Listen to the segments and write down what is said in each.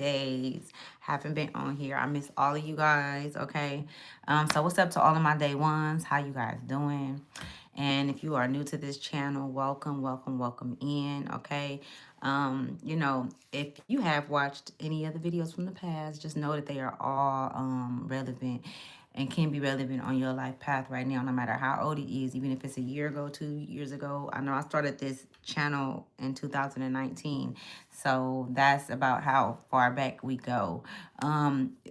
days. Haven't been on here. I miss all of you guys. Okay. So what's up to all of my day ones? How you guys doing? And if you are new to this channel, welcome, welcome, welcome in. Okay. If you have watched any other videos from the past, just know that they are all relevant and can be relevant on your life path right now, no matter how old it is, even if it's a year ago, 2 years ago. I know I started this channel in 2019, so that's about how far back we go.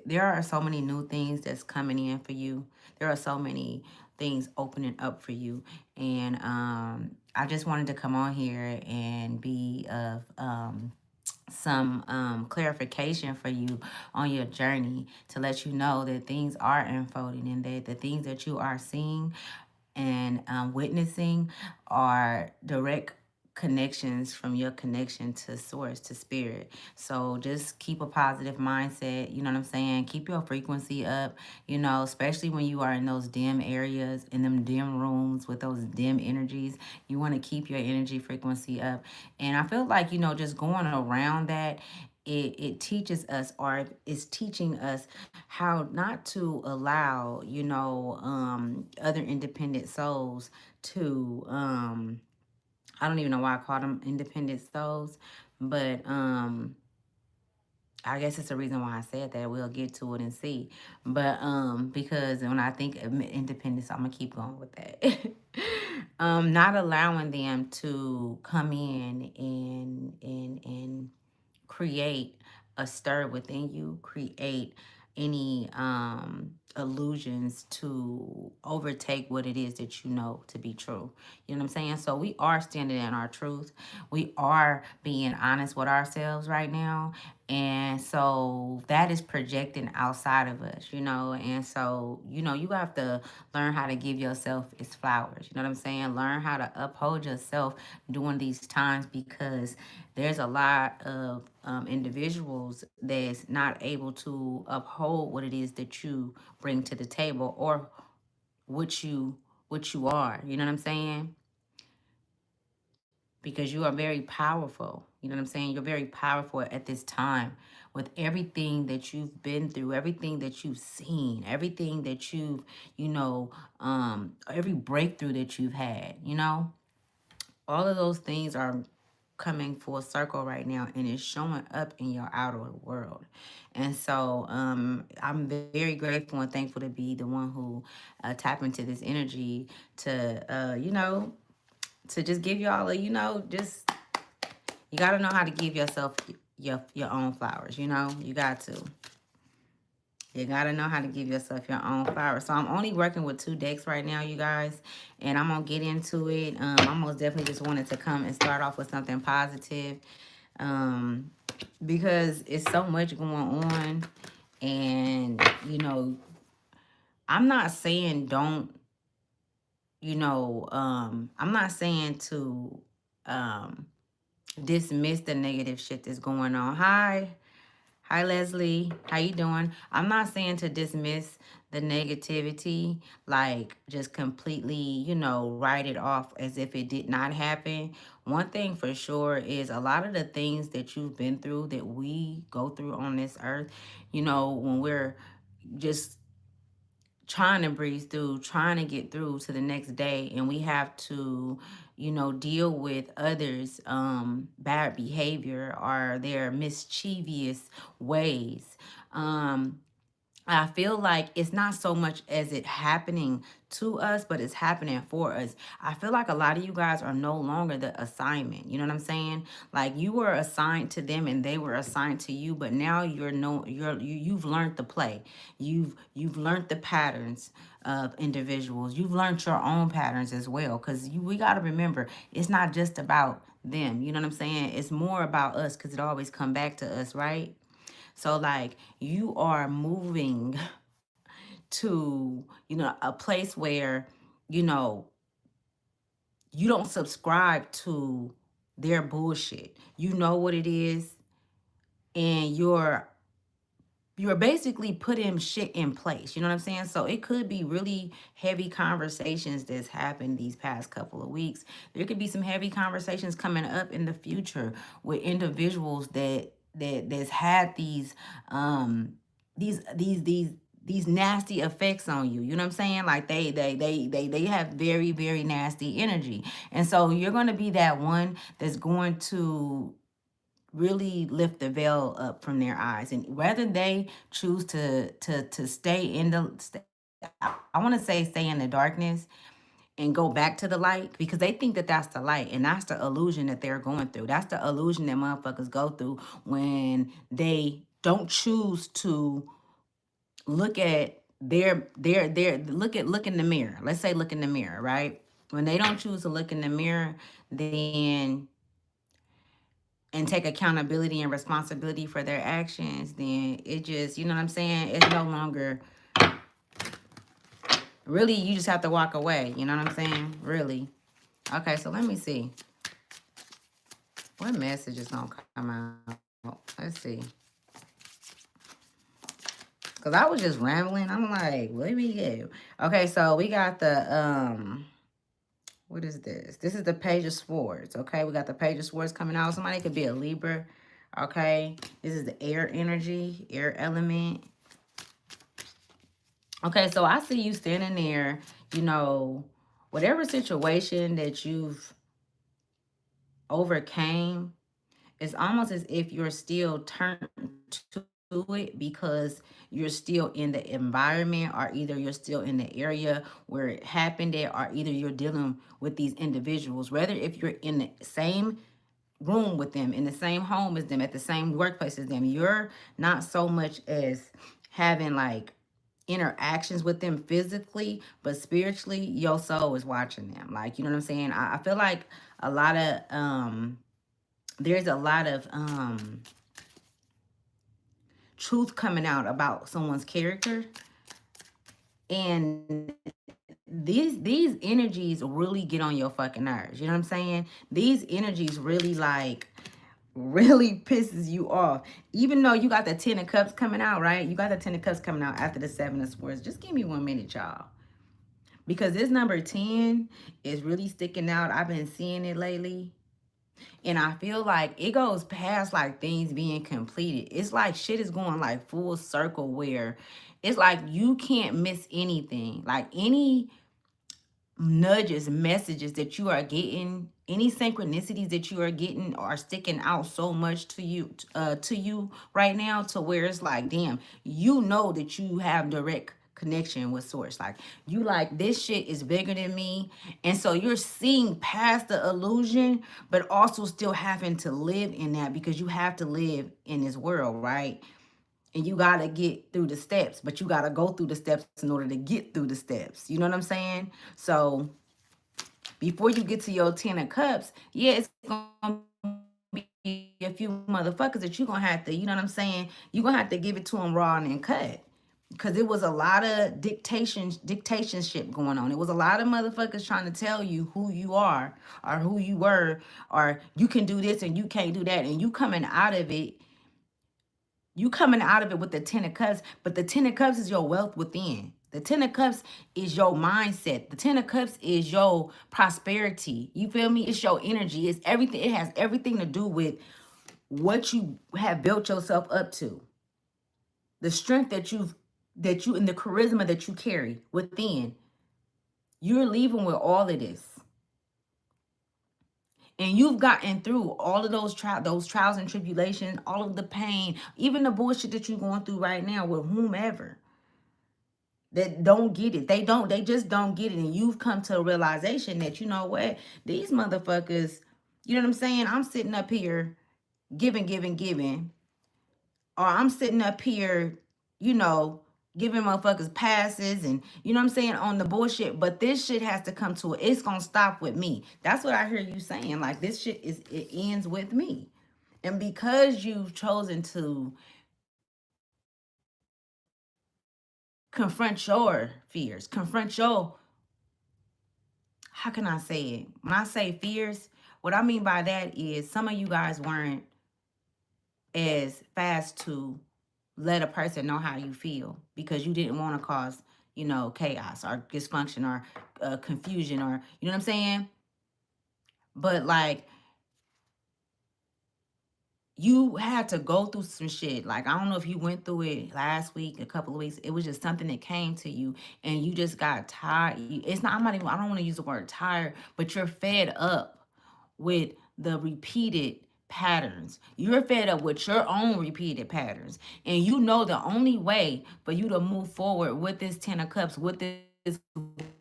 There are so many new things that's coming in for you. There are so many things opening up for you, and I just wanted to come on here and be of some clarification for you on your journey to let you know that things are unfolding and that the things that you are seeing and witnessing are direct connections from your connection to source, to spirit. So just keep a positive mindset, you know what I'm saying? Keep your frequency up, especially when you are in those dim areas, in them dim rooms with those dim energies. You want to keep your energy frequency up. And I feel like, just going around that, it teaches us, or is teaching us how not to allow, other independent souls to I don't even know why I call them independent souls, but I guess it's the reason why I said that. We'll get to it and see. But because when I think of independence, I'm gonna keep going with that. Not allowing them to come in and create a stir within you, create any illusions to overtake what it is that you know to be true. You know what I'm saying? So we are standing in our truth. We are being honest with ourselves right now. And so that is projecting outside of us, And so, you have to learn how to give yourself its flowers. You know what I'm saying? Learn how to uphold yourself during these times, because there's a lot of individuals that's not able to uphold what it is that you bring to the table, or what you are. You know what I'm saying? Because you are very powerful. You know what I'm saying? You're very powerful at this time, with everything that you've been through, everything that you've seen, everything that you've, every breakthrough that you've had, all of those things are coming full circle right now, and it's showing up in your outer world. And so I'm very grateful and thankful to be the one who tap into this energy to to just give y'all a, just, you got to know how to give yourself your own flowers. You got to. You gotta know how to give yourself your own flowers. So I'm only working with 2 decks right now, you guys, and I'm gonna get into it. I most definitely just wanted to come and start off with something positive, um, because it's so much going on, and I'm not saying don't, I'm not saying to um, dismiss the negative shit that's going on. Hi, Leslie. How you doing? I'm not saying to dismiss the negativity, like just completely, write it off as if it did not happen. One thing for sure is a lot of the things that you've been through, that we go through on this earth, when we're just trying to breeze through, trying to get through to the next day, and we have to, deal with others' bad behavior or their mischievous ways. I feel like it's not so much as it happening to us, but it's happening for us. I feel like a lot of you guys are no longer the assignment. You know what I'm saying? Like, you were assigned to them and they were assigned to you, but now you've learned to play. You've learned the patterns of individuals. You've learned your own patterns as well, cuz we got to remember, it's not just about them. You know what I'm saying? It's more about us, cuz it always come back to us, right? So like, you are moving to, a place where, you know, you don't subscribe to their bullshit. You know what it is, and you're basically putting shit in place. You know what I'm saying? So it could be really heavy conversations that's happened these past couple of weeks. There could be some heavy conversations coming up in the future with individuals that's had these these these these nasty effects on you. You know what I'm saying? Like they have very, very nasty energy. And so you're going to be that one that's going to really lift the veil up from their eyes, and whether they choose to stay in the I want to say stay in the darkness and go back to the light, because they think that that's the light, and that's the illusion that they're going through. That's the illusion that motherfuckers go through when they don't choose to look at their look in the mirror. Let's say look in the mirror, right? When they don't choose to look in the mirror, then and take accountability and responsibility for their actions, then it just, you know what I'm saying? It's no longer really, you just have to walk away. You know what I'm saying? Really. Okay, so let me see. What message is gonna come out? Let's see. Cause I was just rambling. I'm like, what do we get? Okay, so we got the what is this? This is the Page of Swords. Okay, we got the Page of Swords coming out. Somebody could be a Libra. Okay, this is the air energy, air element. Okay, so I see you standing there, you know, whatever situation that you've overcame, it's almost as if you're still turned to it because you're still in the environment, or either you're still in the area where it happened at, or either you're dealing with these individuals, whether if you're in the same room with them, in the same home as them, at the same workplace as them, you're not so much as having like interactions with them physically, but spiritually your soul is watching them. Like, you know what I'm saying? I feel like a lot of there's a lot of truth coming out about someone's character, and these energies really get on your fucking nerves. You know what I'm saying? These energies really like really pisses you off. Even though you got the 10 of cups coming out, right? You got the 10 of cups coming out after the 7 of swords. Just give me 1 minute, y'all, because this number 10 is really sticking out. I've been seeing it lately. And I feel like it goes past like things being completed. It's like shit is going like full circle, where it's like you can't miss anything. Like any nudges, messages that you are getting, any synchronicities that you are getting are sticking out so much to you right now, to where it's like, damn, you know that you have direct connection with source. Like, you like, this shit is bigger than me. And so you're seeing past the illusion, but also still having to live in that, because you have to live in this world, right? And you got to get through the steps, but you got to go through the steps in order to get through the steps. You know what I'm saying? So before you get to your 10 of cups, yeah, it's going to be a few motherfuckers that you're going to have to, you know what I'm saying? You're going to have to give it to them raw and then cut. Because it was a lot of dictatorship going on. It was a lot of motherfuckers trying to tell you who you are, or who you were, or you can do this and you can't do that. And you coming out of it, with the 10 of cups, but the 10 of cups is your wealth within. The 10 of cups is your mindset. The 10 of cups is your prosperity. You feel me? It's your energy. It's everything. It has everything to do with what you have built yourself up to. The strength that you and the charisma that you carry within. You're leaving with all of this. And you've gotten through all of those trials and tribulations, all of the pain, even the bullshit that you're going through right now with whomever that don't get it. They just don't get it. And you've come to a realization that, you know what, these motherfuckers, you know what I'm saying? I'm sitting up here giving, or I'm sitting up here, you know, giving motherfuckers passes, and you know what I'm saying, on the bullshit. But this shit has to come to it. It's gonna stop with me. That's what I hear you saying. Like, this shit it ends with me. And because you've chosen to confront your fears, confront your, how can I say it? When I say fears, what I mean by that is some of you guys weren't as fast to let a person know how you feel, because you didn't want to cause, you know, chaos or dysfunction or confusion, or, you know what I'm saying? But like, you had to go through some shit. Like, I don't know if you went through it last week, a couple of weeks. It was just something that came to you and you just got tired. It's not, I'm not even, I don't want to use the word tired, but you're fed up with the repeated patterns. You're fed up with your own repeated patterns. And you know the only way for you to move forward with this 10 of cups, with this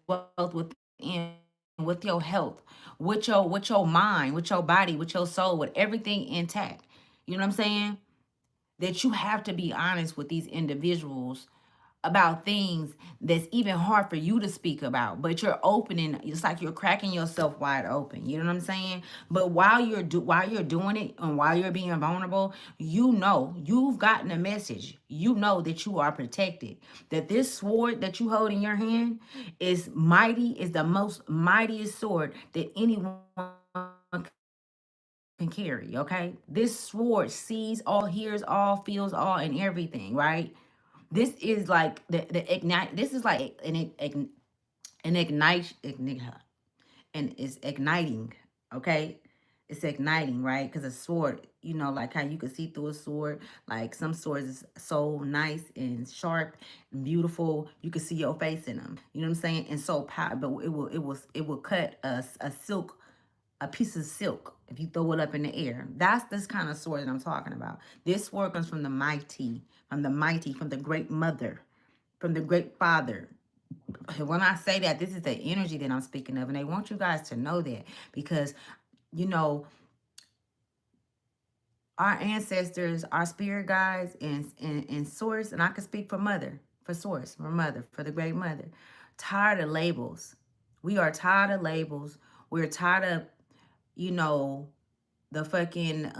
wealth within, with your health, with your mind, with your body, with your soul, with everything intact. You know what I'm saying? That you have to be honest with these individuals about things that's even hard for you to speak about, but you're opening, it's like you're cracking yourself wide open. You know what I'm saying? But while you're doing it and while you're being vulnerable, you know you've gotten a message. You know that you are protected, that this sword that you hold in your hand is mighty, is the most mightiest sword that anyone can carry. Okay, this sword sees all, hears all, feels all, and everything, right? This is like the ignite. This is like an ignite, and it's igniting. Okay, it's igniting, right? Because a sword, you know, like how you can see through a sword. Like some swords is so nice and sharp and beautiful. You can see your face in them. You know what I'm saying? And so power, but it will cut a silk, a piece of silk if you throw it up in the air. That's this kind of sword that I'm talking about. This sword comes from the great mother, from the great father. When I say that, this is the energy that I'm speaking of, and I want you guys to know that because, you know, our ancestors, our spirit guides, and source, and I can speak for mother, for source, for mother, for the great mother. Tired of labels. We are tired of labels. We're tired of, you know, the fucking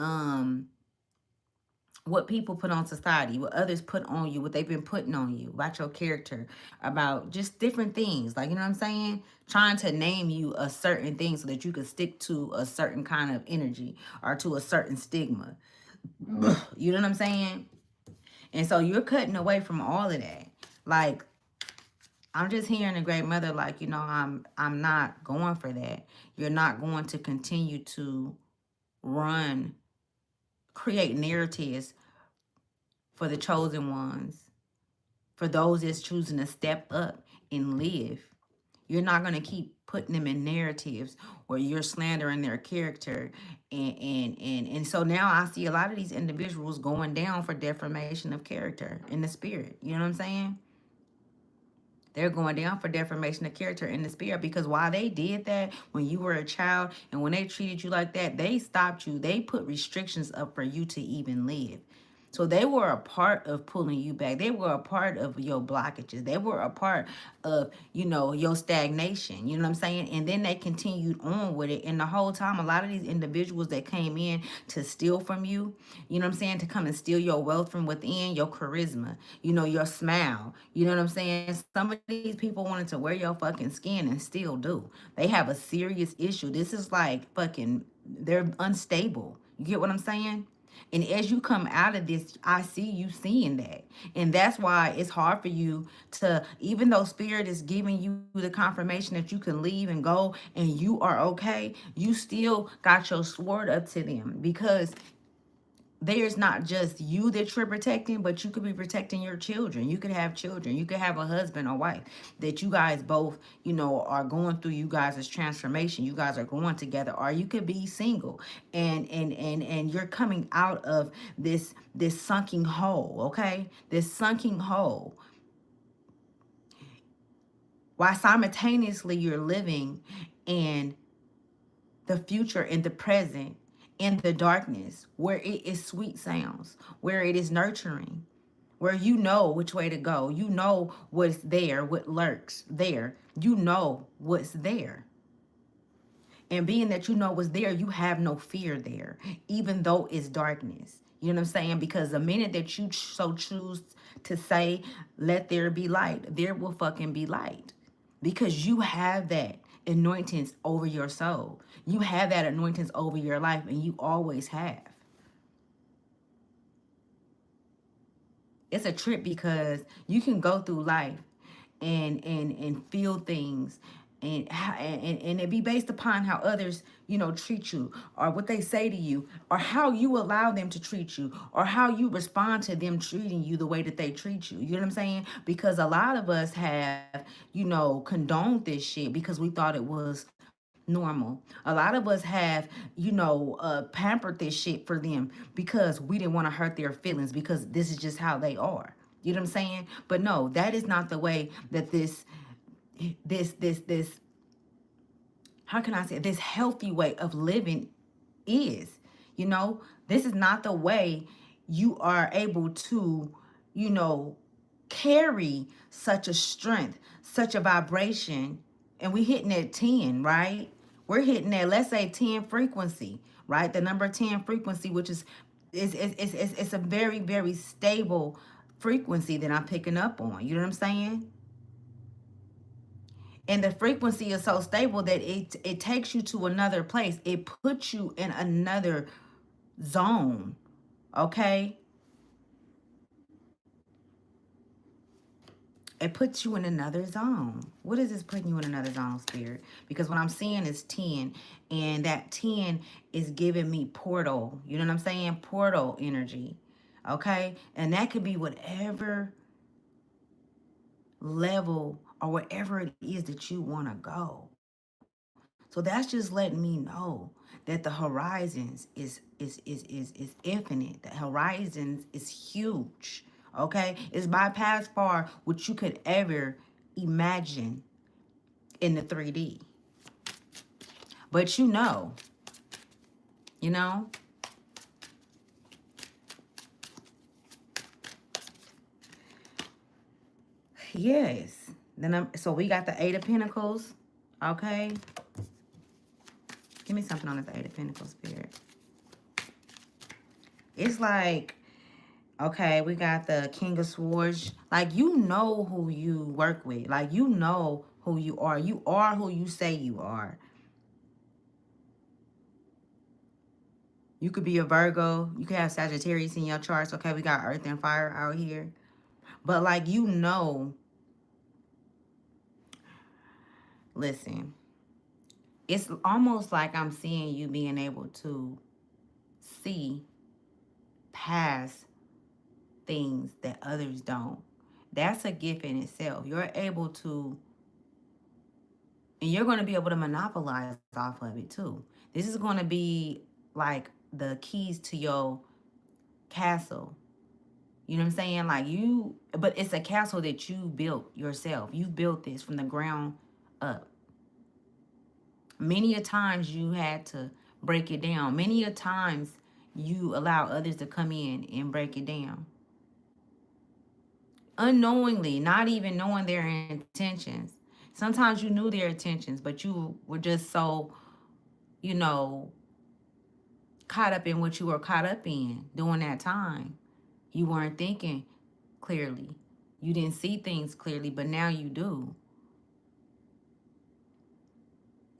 what people put on society, what others put on you, what they've been putting on you about your character, about just different things. Like, you know what I'm saying? Trying to name you a certain thing so that you can stick to a certain kind of energy or to a certain stigma. You know what I'm saying? And so you're cutting away from all of that. Like, I'm just hearing the great mother, like, you know, I'm not going for that. You're not going to continue to run, create narratives for the chosen ones, for those that's choosing to step up and live. You're not going to keep putting them in narratives where you're slandering their character. And so now I see a lot of these individuals going down for defamation of character in the spirit. You know what I'm saying? They're going down for defamation of character in the spirit because while they did that when you were a child and when they treated you like that, they stopped you. They put restrictions up for you to even live. So they were a part of pulling you back. They were a part of your blockages. They were a part of, you know, your stagnation. You know what I'm saying? And then they continued on with it. And the whole time, a lot of these individuals that came in to steal from you, you know what I'm saying? To come and steal your wealth from within, your charisma, you know, your smile. You know what I'm saying? Some of these people wanted to wear your fucking skin and still do. They have a serious issue. This is like fucking, they're unstable. You get what I'm saying? And as you come out of this, I see you seeing that. And that's why it's hard for you to, even though spirit is giving you the confirmation that you can leave and go and you are okay, you still got your sword up to them because there's not just you that you're protecting, but you could be protecting your children. You could have children. You could have a husband or wife that you guys both, you know, are going through you guys' transformation. You guys are going together, or you could be single and you're coming out of this sunken hole, okay? This sunken hole. While simultaneously you're living in the future and the present in the darkness where it is sweet sounds, where it is nurturing, where you know which way to go. You know what's there, what lurks there. You know what's there. And being that you know what's there, you have no fear there, even though it's darkness. You know what I'm saying? Because the minute that you so choose to say, let there be light, there will fucking be light. Because you have that anointings over your soul. You have that anointings over your life, and you always have. It's a trip because you can go through life and feel things and it be based upon how others, treat you, or what they say to you, or how you allow them to treat you, or how you respond to them treating you the way that they treat you. You know what I'm saying? Because a lot of us have, condoned this shit because we thought it was normal. A lot of us have, pampered this shit for them because we didn't want to hurt their feelings, because this is just how they are. You know what I'm saying? But no, that is not the way that this how can I say it? This healthy way of living is. You know, this is not the way you are able to, you know, carry such a strength, such a vibration. And we hitting at 10, right? We're hitting at, let's say, 10 frequency, right? The number 10 frequency, which is it's a very, very stable frequency that I'm picking up on. You know what I'm saying? And the frequency is so stable that it takes you to another place. It puts you in another zone. Okay? It puts you in another zone. What is this putting you in another zone, Spirit? Because what I'm seeing is 10, and that 10 is giving me portal. You know what I'm saying? Portal energy. Okay? And that could be whatever level or whatever it is that you want to go. So that's just letting me know that the horizons is infinite. The horizons is huge. Okay? It's bypass far what you could ever imagine in the 3D. But you know, yes. So we got the 8 of Pentacles. Okay? Give me something on this 8 of Pentacles, Spirit. It's like, okay, we got the King of Swords. Like, you know who you work with. Like, you know who you are. You are who you say you are. You could be a Virgo. You could have Sagittarius in your charts. Okay, we got Earth and Fire out here. But, like, listen, it's almost like I'm seeing you being able to see past things that others don't. That's a gift in itself. You're able to, and you're going to be able to monopolize off of it too. This is going to be like the keys to your castle. You know what I'm saying? But it's a castle that you built yourself. You built this from the ground up. Many a times you had to break it down. Many a times you allow others to come in and break it down. Unknowingly, not even knowing their intentions. Sometimes you knew their intentions, but you were just so, you know, caught up in what you were caught up in during that time. You weren't thinking clearly. You didn't see things clearly, but now you do.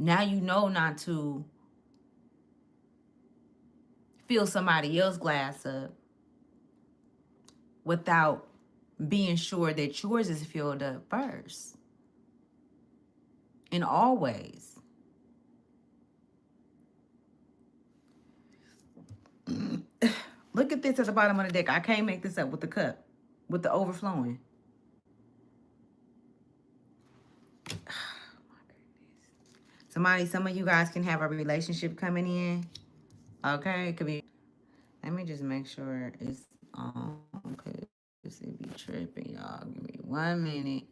Now you know not to fill somebody else's glass up without being sure that yours is filled up first. And always. Look at this at the bottom of the deck. I can't make this up with the cup, with the overflowing. Some of you guys can have a relationship coming in. Okay, it could be. Let me just make sure it's on, because it be tripping, y'all. Give me 1 minute.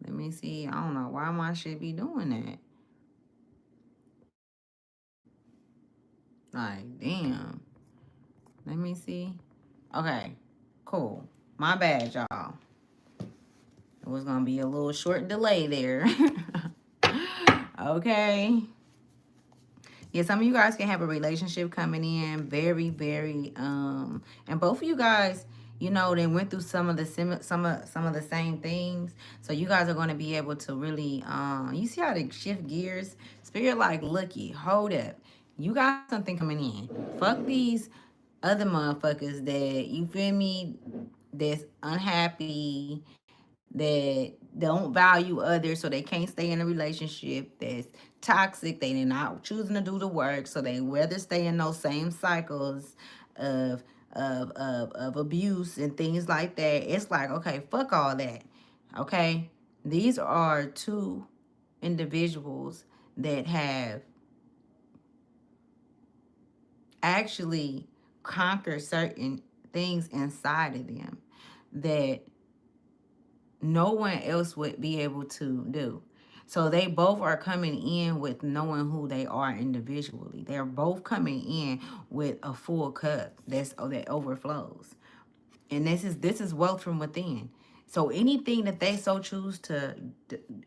Let me see. I don't know why my shit be doing that. Like, damn. Let me see. Okay, cool. My bad, y'all. It was gonna be a little short delay there. Okay. Yeah, some of you guys can have a relationship coming in. Very, very, and both of you guys, they went through some of the same things. So you guys are going to be able to really, you see how they shift gears? Spirit like, looky, hold up. You got something coming in. Fuck these other motherfuckers that, you feel me, that's unhappy, that don't value others, so they can't stay in a relationship that's toxic. They're not choosing to do the work, so they rather stay in those same cycles of of abuse and things like that. It's like, okay, fuck all that. Okay, these are two individuals that have actually conquered certain things inside of them that no one else would be able to do. So they both are coming in with knowing who they are individually. They're both coming in with a full cup that overflows. And this is wealth from within. So anything that they so choose to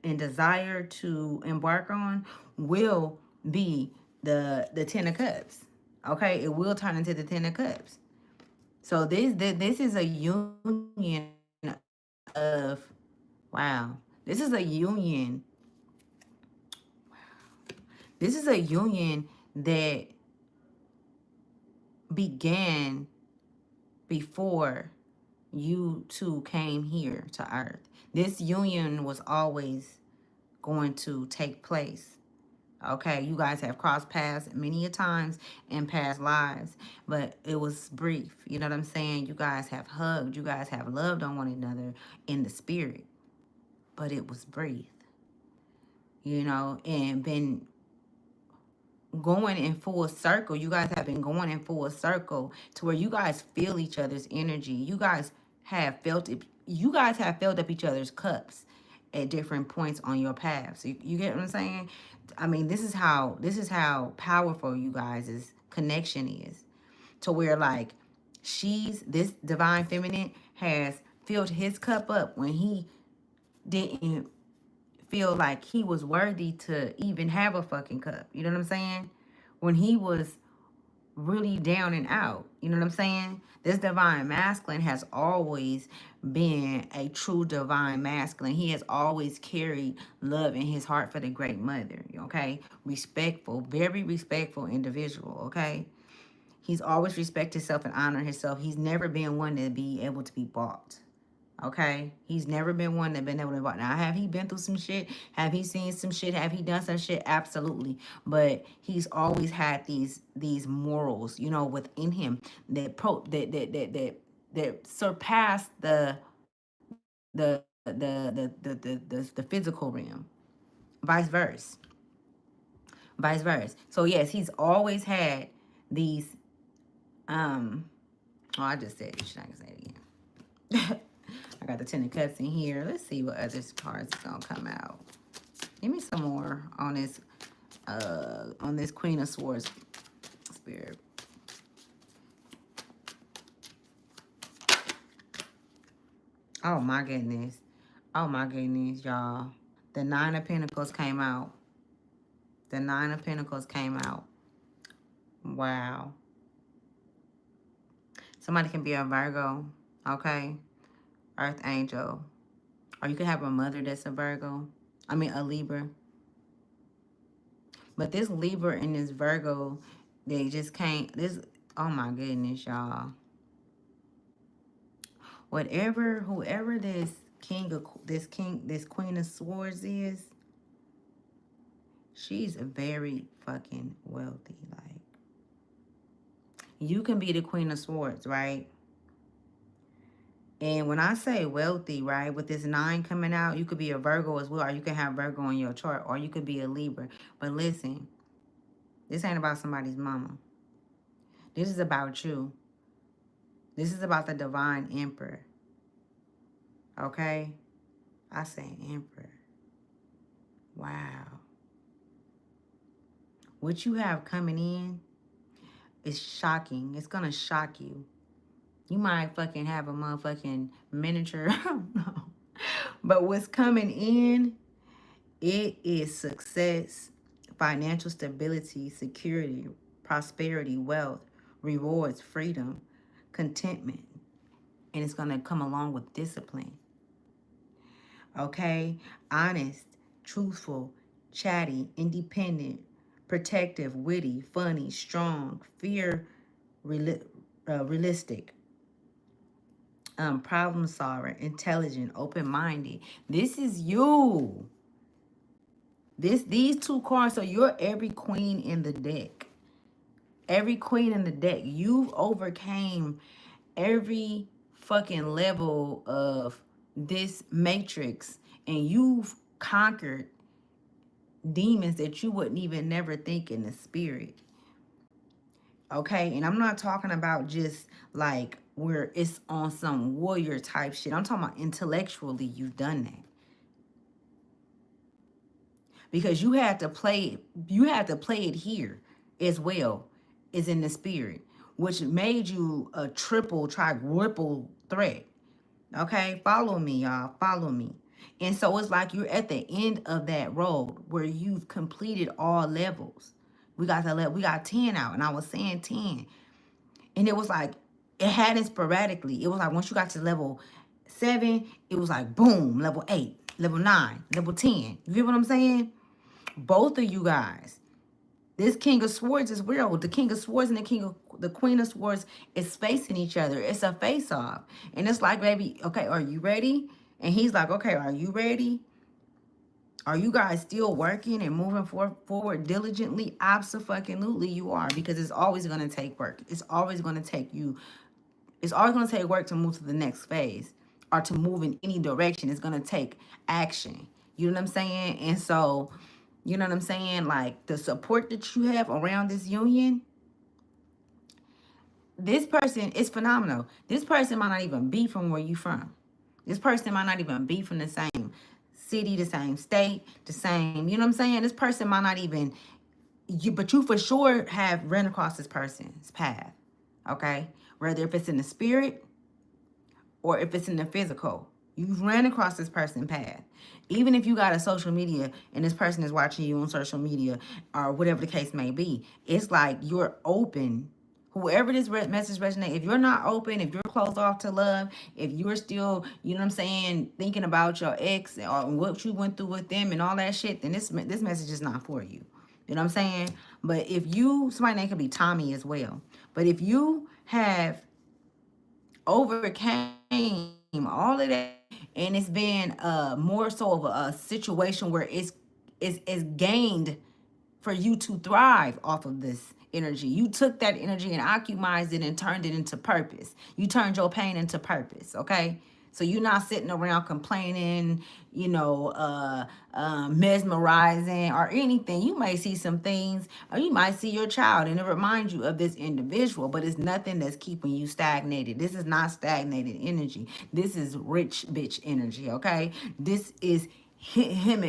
and desire to embark on will be the 10 of cups. Okay? It will turn into the 10 of cups. So this is a union of, wow. This is a union that began before you two came here to earth. This union was always going to take place. Okay, you guys have crossed paths many a times in past lives, but it was brief. You know what I'm saying? You guys have hugged, you guys have loved on one another in the spirit, but it was brief, and been going in full circle. You guys have been going in full circle to where you guys feel each other's energy. You guys have felt it. You guys have filled up each other's cups at different points on your path. So you get what I'm saying? I mean, this is how powerful you guys' connection is. To where, like, this divine feminine has filled his cup up when he didn't feel like he was worthy to even have a fucking cup. You know what I'm saying? When he was really down and out. You know what I'm saying? This divine masculine has always been a true divine masculine. He has always carried love in his heart for the great mother. Okay? Respectful, very respectful individual. Okay? He's always respected himself and honored himself. He's never been one to be able to be bought. Okay, he's never been one that been able to walk. Now, have he been through some shit? Have he seen some shit? Have he done some shit? Absolutely. But he's always had these morals, within him that surpass the physical realm. Vice versa. Vice versa. So yes, he's always had these. Oh, I just said it. Should I can say it again? I got the 10 of cups in here. Let's see what other cards is gonna come out. Give me some more on this Queen of Swords spirit. Oh my goodness. Oh my goodness, y'all. The Nine of Pentacles came out. The Nine of Pentacles came out. Wow. Somebody can be a Virgo, okay? Earth angel. Or you can have a mother that's a Virgo. I mean, a Libra. But this Libra and this Virgo, they just can't. Oh my goodness, y'all. Whoever this Queen of Swords is, she's very fucking wealthy. Like, you can be the Queen of Swords, right? And when I say wealthy, right, with this 9 coming out, you could be a Virgo as well, or you can have Virgo in your chart, or you could be a Libra. But listen, this ain't about somebody's mama. This is about you. This is about the divine emperor. Okay? I say emperor. Wow. What you have coming in is shocking. It's gonna shock you. You might fucking have a motherfucking miniature. I don't know. But what's coming in, it is success, financial stability, security, prosperity, wealth, rewards, freedom, contentment. And it's gonna come along with discipline. Okay? Honest, truthful, chatty, independent, protective, witty, funny, strong, realistic, problem solver, intelligent, open-minded. This is you. These two cards, so you're every queen in the deck. Every queen in the deck. You've overcame every fucking level of this matrix, and you've conquered demons that you wouldn't even never think in the spirit. Okay, and I'm not talking about just like where it's on some warrior type shit. I'm talking about intellectually you've done that. Because you had to play it here as well, is in the spirit, which made you a triple quadruple threat. Okay, follow me, y'all, follow me. And so it's like you're at the end of that road where you've completed all levels. We got 10 out, and I was saying 10. And it was like it had it sporadically. It was like once you got to level 7, it was like boom, level 8, level 9, level 10. You get what I'm saying? Both of you guys. This King of Swords is real. The King of Swords and the Queen of Swords is facing each other. It's a face-off. And it's like, baby, okay, are you ready? And he's like, okay, are you ready? Are you guys still working and moving forward diligently? Absolutely you are, because it's always going to take work. It's always going to take work to move to the next phase or to move in any direction. It's going to take action. You know what I'm saying? And so, you know what I'm saying? Like the support that you have around this union, this person is phenomenal. This person might not even be from where you from. This person might not even be from the same city, the same state, the same, you know what I'm saying? This person might not even, but you for sure have run across this person's path, okay? Whether if it's in the spirit or if it's in the physical. You've ran across this person's path. Even if you got a social media and this person is watching you on social media or whatever the case may be, it's like you're open. Whoever this message resonates, if you're not open, if you're closed off to love, if you're still, you know what I'm saying, thinking about your ex or what you went through with them and all that shit, then this message is not for you. You know what I'm saying? But if you, somebody name could be Tommy as well. But if you have overcame all of that, and it's been more so of a situation where it's gained for you to thrive off of this energy. You took that energy and occupied it and turned it into purpose. You turned your pain into purpose, okay? So you're not sitting around complaining, you know, mesmerizing or anything. You may see some things, or you might see your child and it reminds you of this individual, but it's nothing that's keeping you stagnated. This is not stagnated energy. This is rich bitch energy, okay? This is him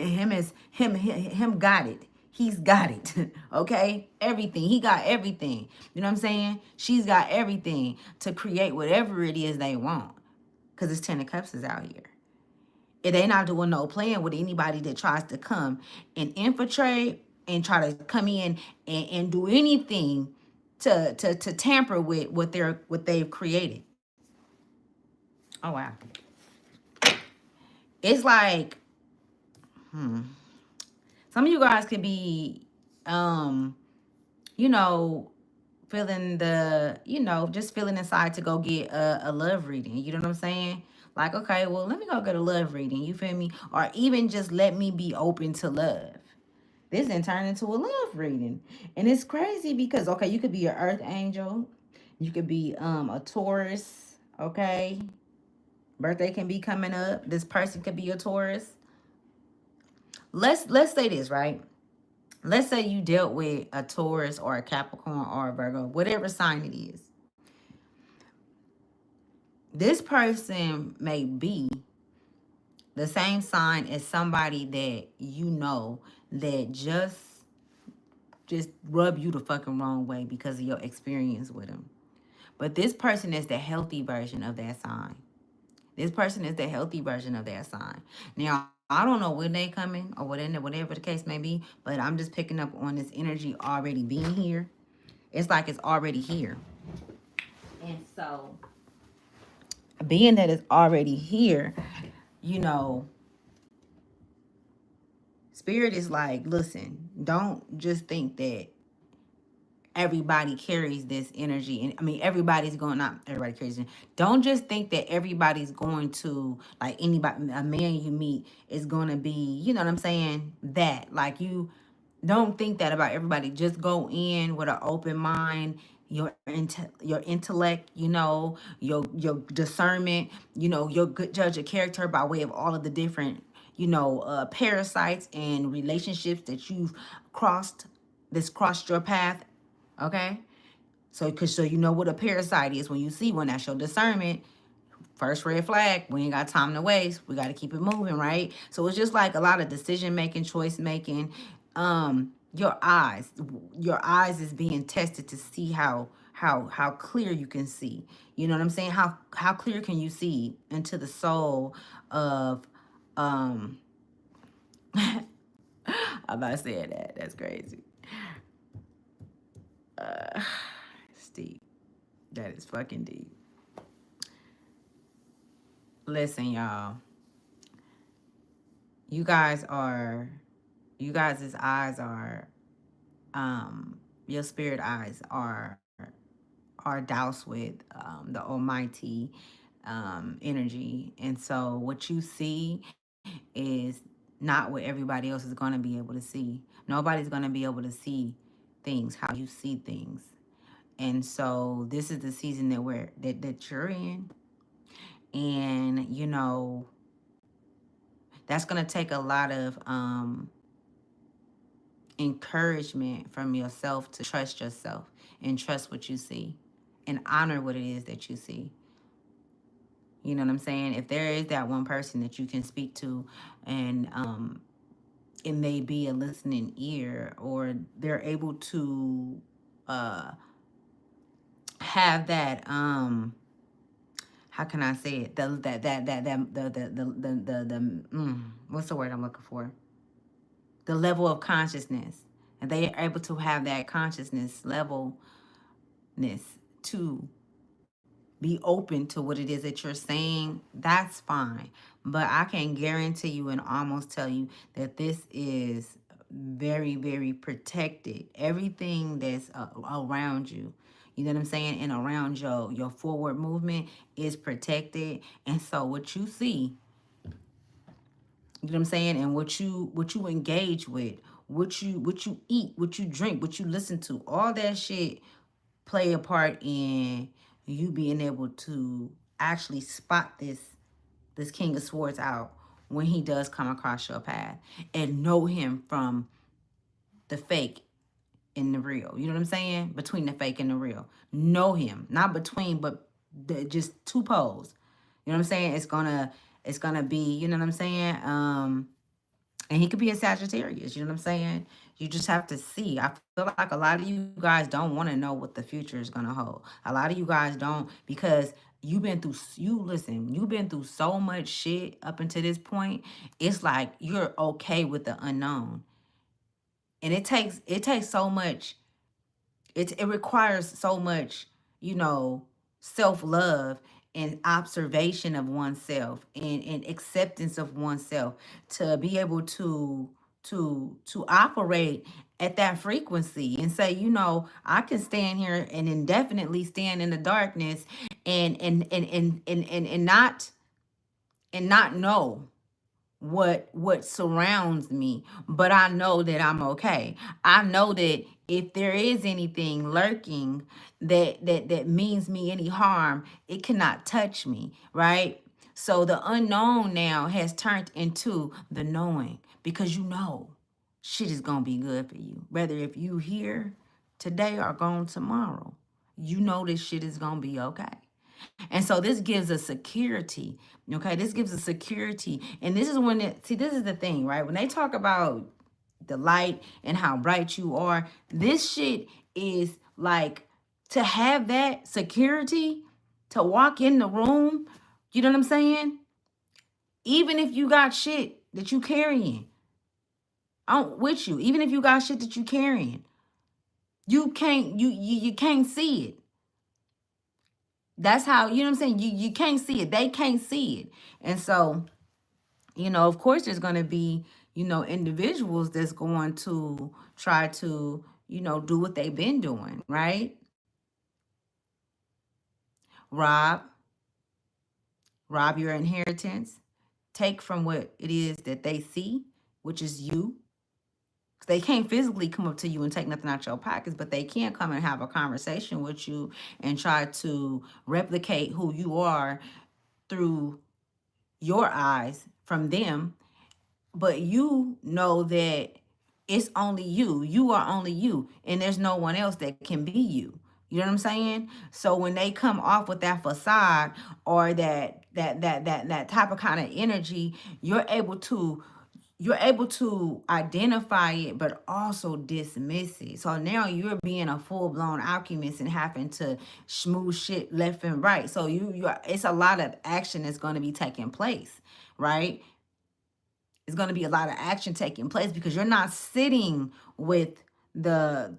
got it. He's got it. Okay? Everything. He got everything. You know what I'm saying? She's got everything to create whatever it is they want. Because it's 10 of Cups is out here. It ain't not doing no playing with anybody that tries to come and infiltrate and try to come in and do anything to tamper with what they've created. Oh wow. It's like some of you guys could be you know, feeling just feeling inside to go get a love reading. You know what I'm saying? Like, okay, well, let me go get a love reading. You feel me? Or even just let me be open to love. This then turn into a love reading. And it's crazy because, okay, you could be an earth angel. You could be a Taurus, okay? Birthday can be coming up. This person could be a Taurus. Let's say this, right? Let's say you dealt with a Taurus or a Capricorn or a Virgo, whatever sign it is. This person may be the same sign as somebody that you know that just rub you the fucking wrong way because of your experience with them. But this person is the healthy version of that sign. This person is the healthy version of that sign. Now, I don't know when they coming or whatever the case may be, but I'm just picking up on this energy already being here. It's like it's already here. And so, being that it's already here, you know, Spirit is like, listen, don't just think that everybody carries this energy. And I mean, everybody's going, not everybody carries it. Don't just think that everybody's going to, like, anybody, a man you meet is going to be, you know what I'm saying? That, like, you don't think that about everybody. Just go in with an open mind. Your intellect, your discernment, your good judge of character by way of all of the different, parasites and relationships that you've crossed, that's crossed your path. Okay, so you know what a parasite is when you see one. That's your discernment. First red flag. We ain't got time to waste. We got to keep it moving, right? So it's just like a lot of decision making, choice making. Your eyes is being tested to see how clear you can see. You know what I'm saying? How clear can you see into the soul of um I'm not saying that. That's crazy. It's deep. That is fucking deep. Listen, y'all. You guys are, you guys' eyes are, your spirit eyes are doused with the almighty energy. And so what you see is not what everybody else is going to be able to see. Nobody's going to be able to see things how you see things. And so this is the season that you're in. And that's going to take a lot of encouragement from yourself to trust yourself and trust what you see and honor what it is that you see. You know what I'm saying? If there is that one person that you can speak to, and it may be a listening ear, or they're able to uh, have that how can I say it? What's the word I'm looking for? The level of consciousness, and they are able to have that consciousness levelness to be open to what it is that you're saying, that's fine. But I can guarantee you and almost tell you that this is very, very protected. Everything that's around you, you know what I'm saying, and around your forward movement is protected. And so what you see, you know what I'm saying, and what you engage with, what you eat, what you drink, what you listen to, all that shit play a part in you being able to actually spot this King of Swords out when he does come across your path, and know him from the fake and the real. You know what I'm saying? Between the fake and the real. Know him. Not between, but just two poles. You know what I'm saying? It's gonna be, you know what I'm saying? And he could be a Sagittarius, you know what I'm saying? You just have to see. I feel like a lot of you guys don't want to know what the future is gonna hold. A lot of you guys don't, because you've been through so much shit up until this point. It's like you're okay with the unknown. And it takes so much, it requires so much, you know, self-love and observation of oneself, and acceptance of oneself, to be able to operate at that frequency and say, I can stand here and indefinitely stand in the darkness, and not know what surrounds me, but I know that I'm okay. I know that if there is anything lurking that means me any harm, it cannot touch me, right? So the unknown now has turned into the knowing, because shit is gonna be good for you, whether if you here today or gone tomorrow. This shit is gonna be okay. And so this gives us security. Okay, this gives us security. And this is this is the thing, right? When they talk about the light and how bright you are, this shit is like, to have that security, to walk in the room, you know what I'm saying? Even if you got shit that you carrying out with you, even if you got shit that you carrying, you can't see it. That's how, you know what I'm saying? You can't see it. They can't see it. And so, of course there's going to be, individuals that's going to try to, do what they've been doing, right? Rob, rob your inheritance, take from what it is that they see, which is you. They can't physically come up to you and take nothing out your pockets, but they can come and have a conversation with you and try to replicate who you are through your eyes from them. But you know that it's only you. You are only you, and there's no one else that can be you. You know what I'm saying? So when they come off with that facade or that type of kind of energy, you're able to identify it, but also dismiss it. So now you're being a full blown alchemist and having to smooth shit left and right. So it's a lot of action that's going to be taking place, right? It's going to be a lot of action taking place because you're not sitting with the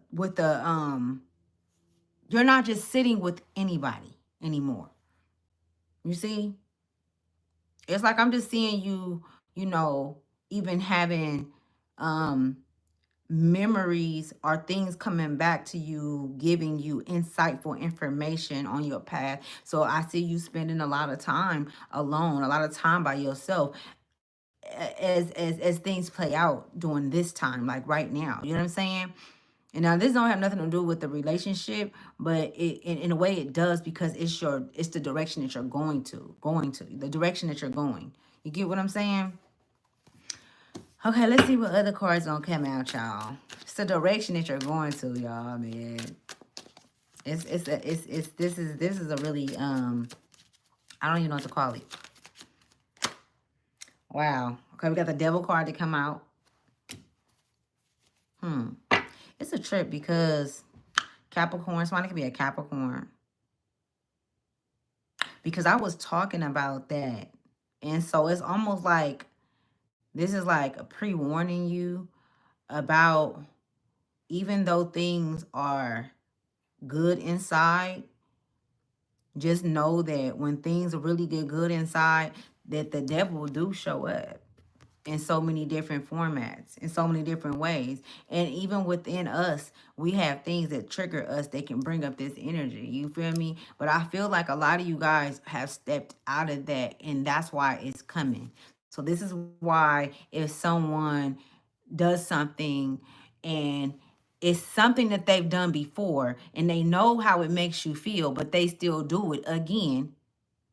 you're not just sitting with anybody anymore. You see, it's like I'm just seeing you, even having um memories or things coming back to you, giving you insightful information on your path. So I see you spending a lot of time alone, a lot of time by yourself as things play out during this time, like right now. You know what I'm saying? And now this don't have nothing to do with the relationship, but in a way it does because it's the direction that you're going to the direction that you're going. You get what I'm saying? Okay, let's see what other cards gonna come out, y'all. It's the direction that you're going to, y'all, man. This is a really I don't even know what to call it. Wow. Okay, we got the devil card to come out. It's a trip because Capricorn, somebody could be a Capricorn. Because I was talking about that. And so it's almost like this is like a pre-warning you about, even though things are good inside, just know that when things really get good inside, that the devil do show up in so many different formats, in so many different ways. And even within us, we have things that trigger us that can bring up this energy. You feel me? But I feel like a lot of you guys have stepped out of that, and that's why it's coming. So this is why if someone does something and it's something that they've done before and they know how it makes you feel, but they still do it again,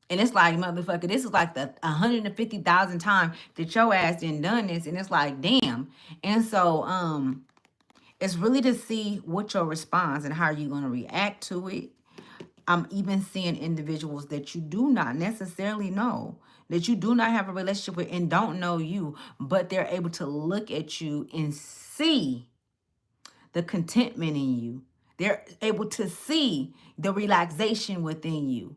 and it's like, motherfucker, this is like the 150,000 times that your ass done done this. And it's like, damn. And so it's really to see what your response and how you're going to react to it. I'm even seeing individuals that you do not necessarily know, that you do not have a relationship with and don't know you, but they're able to look at you and see the contentment in you. They're able to see the relaxation within you.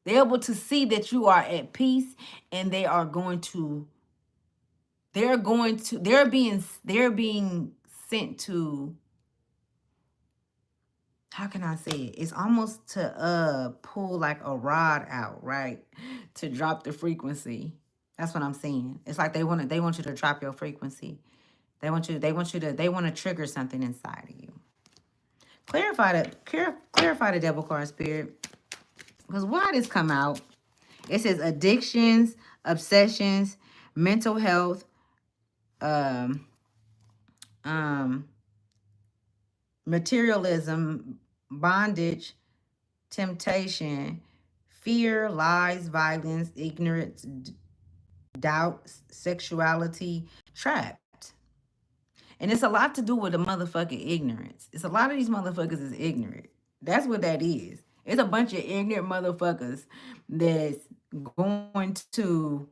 They're able to see that you are at peace, and they're being sent to, how can I say it? It's almost to pull like a rod out, right? To drop the frequency. That's what I'm saying. It's like they want you to drop your frequency. They want to trigger something inside of you. Clarify the devil card, spirit. Because why this come out? It says addictions, obsessions, mental health, um, um, materialism, bondage, temptation, fear, lies, violence, ignorance, doubt, sexuality, trapped. And it's a lot to do with the motherfucking ignorance. It's a lot of these motherfuckers is ignorant. That's what that is. It's a bunch of ignorant motherfuckers that's going to,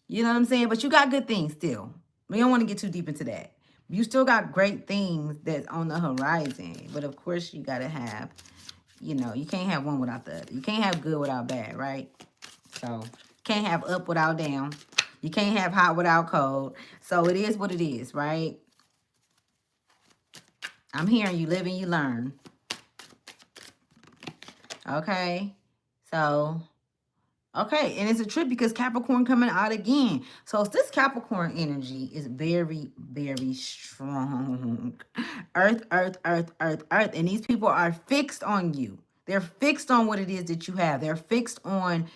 you know what I'm saying? But you got good things still. We don't want to get too deep into that. You still got great things that's on the horizon. But of course, you got to have, you can't have one without the other. You can't have good without bad, right? So, can't have up without down. You can't have hot without cold. So, it is what it is, right? I'm hearing you live and you learn. Okay? So, Okay, and it's a trip because Capricorn coming out again. So this Capricorn energy is very, very strong. Earth, earth, earth, earth, earth. And these people are fixed on you. They're fixed on what it is that you have. They're fixed on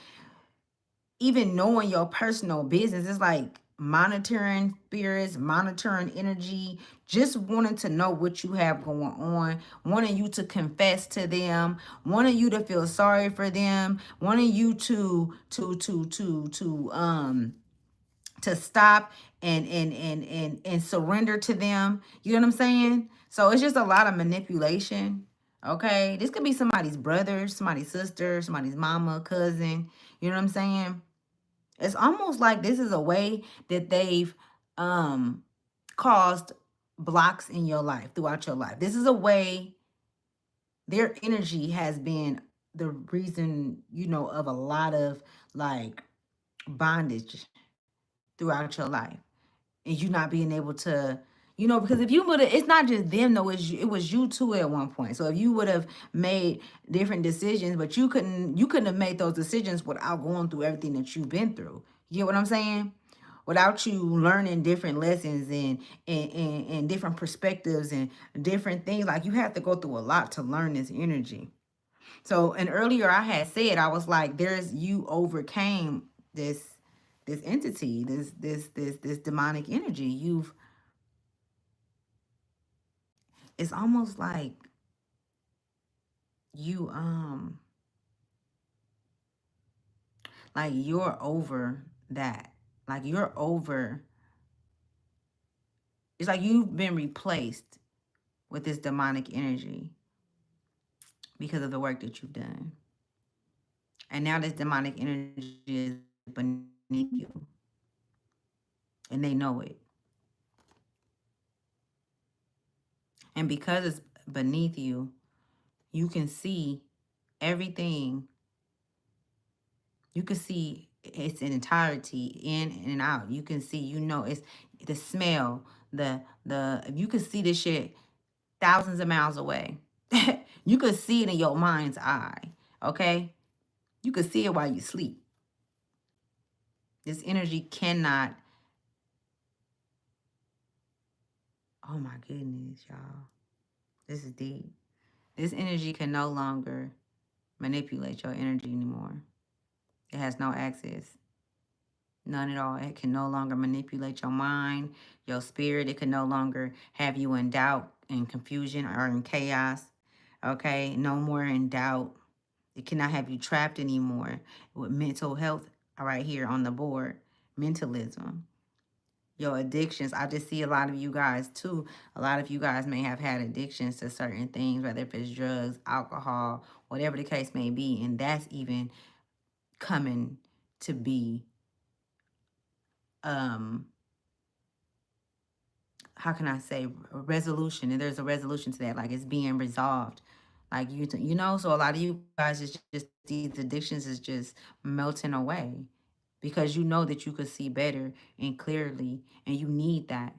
even knowing your personal business. It's like monitoring spirits, monitoring energy, just wanting to know what you have going on, wanting you to confess to them, wanting you to feel sorry for them, wanting you to stop and surrender to them. You know what I'm saying? So it's just a lot of manipulation. Okay, this could be somebody's brother, somebody's sister, somebody's mama, cousin. You know what I'm saying? It's almost like this is a way that they've um caused blocks in your life, throughout your life. This is a way their energy has been the reason, of a lot of like bondage throughout your life. And you not being able to, because if you would have, it's not just them though, it was you too at one point. So if you would have made different decisions, but you couldn't have made those decisions without going through everything that you've been through. You get what I'm saying? Without you learning different lessons and different perspectives and different things. Like, you have to go through a lot to learn this energy. So, and earlier I had said, I was like, you overcame this entity, this demonic energy. It's almost you like you're over that. Like, you're over, it's like you've been replaced with this demonic energy because of the work that you've done. And now this demonic energy is beneath you, and they know it. And because it's beneath you, you can see everything. You can see its entirety, in and out. You can see, it's the smell, you can see this shit thousands of miles away. You could see it in your mind's eye. Okay? You could see it while you sleep. This energy cannot, oh my goodness, y'all. This is deep. This energy can no longer manipulate your energy anymore. It has no access. None at all. It can no longer manipulate your mind, your spirit. It can no longer have you in doubt and confusion or in chaos. Okay? No more in doubt. It cannot have you trapped anymore with mental health right here on the board. Mentalism. Your addictions. I just see a lot of you guys too. A lot of you guys may have had addictions to certain things, whether if it's drugs, alcohol, whatever the case may be. And that's even coming to be um how can I say, a resolution, and there's a resolution to that, like it's being resolved, like so a lot of you guys is just these addictions is just melting away because you know that you could see better and clearly, and you need that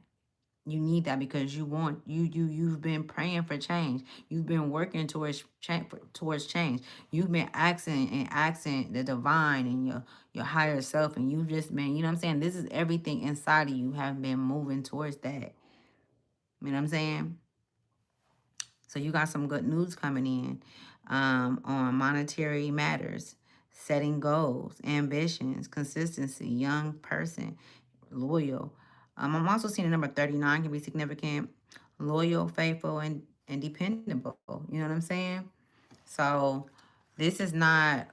because you've been praying for change. You've been working towards change. You've been asking the divine and your higher self, and you've just been, you know what I'm saying? This is everything inside of you have been moving towards that. You know what I'm saying? So you got some good news coming in on monetary matters, setting goals, ambitions, consistency, young person, loyal. I'm also seeing the number 39 can be significant, loyal, faithful, and dependable. You know what I'm saying? So this is not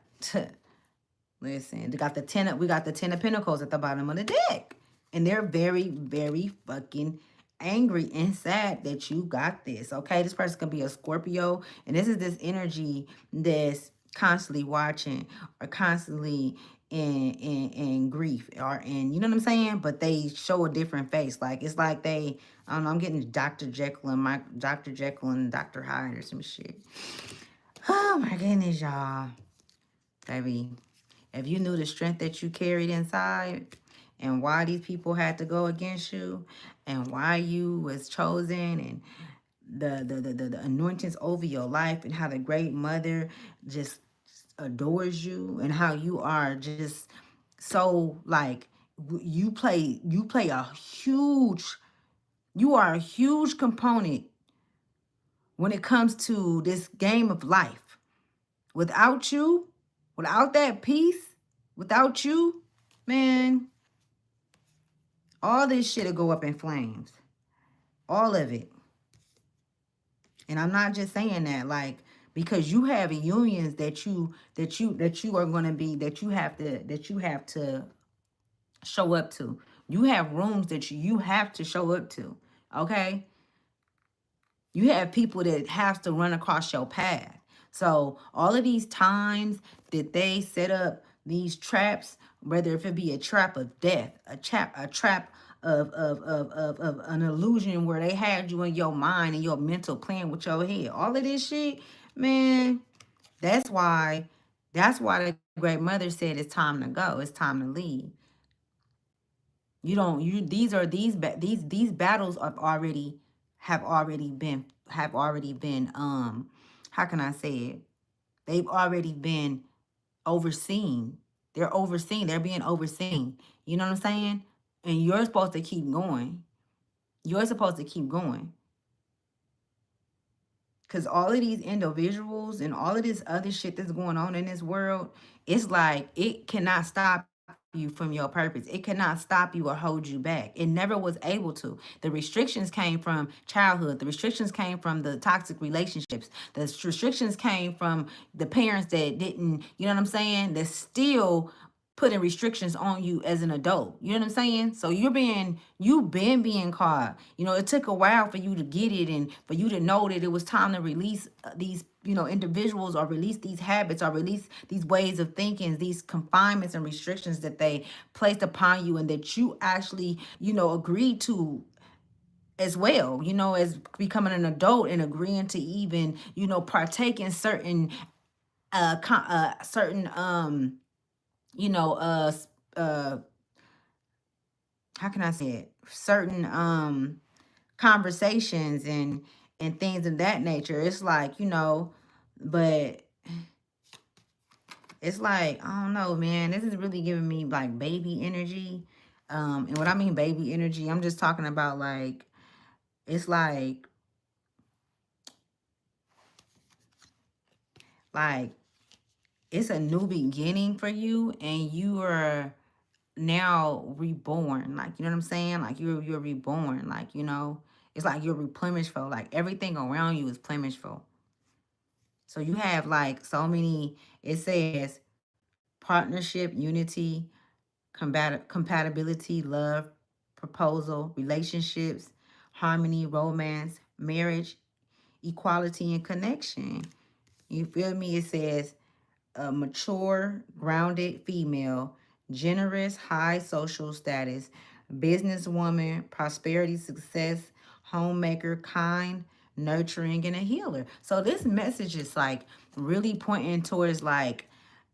listen, we got the 10 of Pentacles at the bottom of the deck. And they're very, very fucking angry and sad that you got this. Okay. This person could be a Scorpio. And this is this energy that's constantly watching or constantly in grief or in, you know what I'm saying? But they show a different face. Like it's like they, I don't know, I'm getting Dr. Jekyll and Dr. Hyde or some shit. Oh my goodness, y'all. Baby, if you knew the strength that you carried inside and why these people had to go against you and why you was chosen and the anointings over your life and how the great mother just adores you, and how you are just so like you play a huge, you are a huge component when it comes to this game of life. Without you, without that peace, without you, man, all this shit'll go up in flames. All of it. And I'm not just saying that like because you have unions that you are going to be that you have to show up to. You have rooms that you have to show up to. Okay? You have people that have to run across your path. So all of these times that they set up these traps, whether if it be a trap of death, a trap of an illusion where they had you in your mind and your mental playing with your head. All of this shit, man, that's why the great mother said it's time to go. It's time to leave. You don't you these battles have already been how can I say it? They've already been overseen. They're overseen. They're being overseen. You know what I'm saying? And you're supposed to keep going. You're supposed to keep going. Because all of these individuals and all of this other shit that's going on in this world, it's like it cannot stop you from your purpose. It cannot stop you or hold you back. It never was able to. The restrictions came from childhood. The restrictions came from the toxic relationships. The restrictions came from the parents that didn't, you know what I'm saying? That still putting restrictions on you as an adult. You know what I'm saying? So you've been being caught. You know, it took a while for you to get it and for you to know that it was time to release these, individuals, or release these habits, or release these ways of thinking, these confinements and restrictions that they placed upon you, and that you actually, agreed to as well, as becoming an adult and agreeing to even, partake in certain certain you know, uh, how can I say it? Certain conversations and things of that nature. It's like, but it's like, I don't know, man. This is really giving me like baby energy. And what I mean baby energy, I'm just talking about like it's like it's a new beginning for you, and you are now reborn. Like, you know what I'm saying? Like you're reborn. Like, it's like you're replenishful. Like everything around you is plenishful. So you have like so many, it says partnership, unity, compatibility, love, proposal, relationships, harmony, romance, marriage, equality, and connection. You feel me? It says a mature, grounded female, generous, high social status, businesswoman, prosperity, success, homemaker, kind, nurturing, and a healer. So this message is like really pointing towards like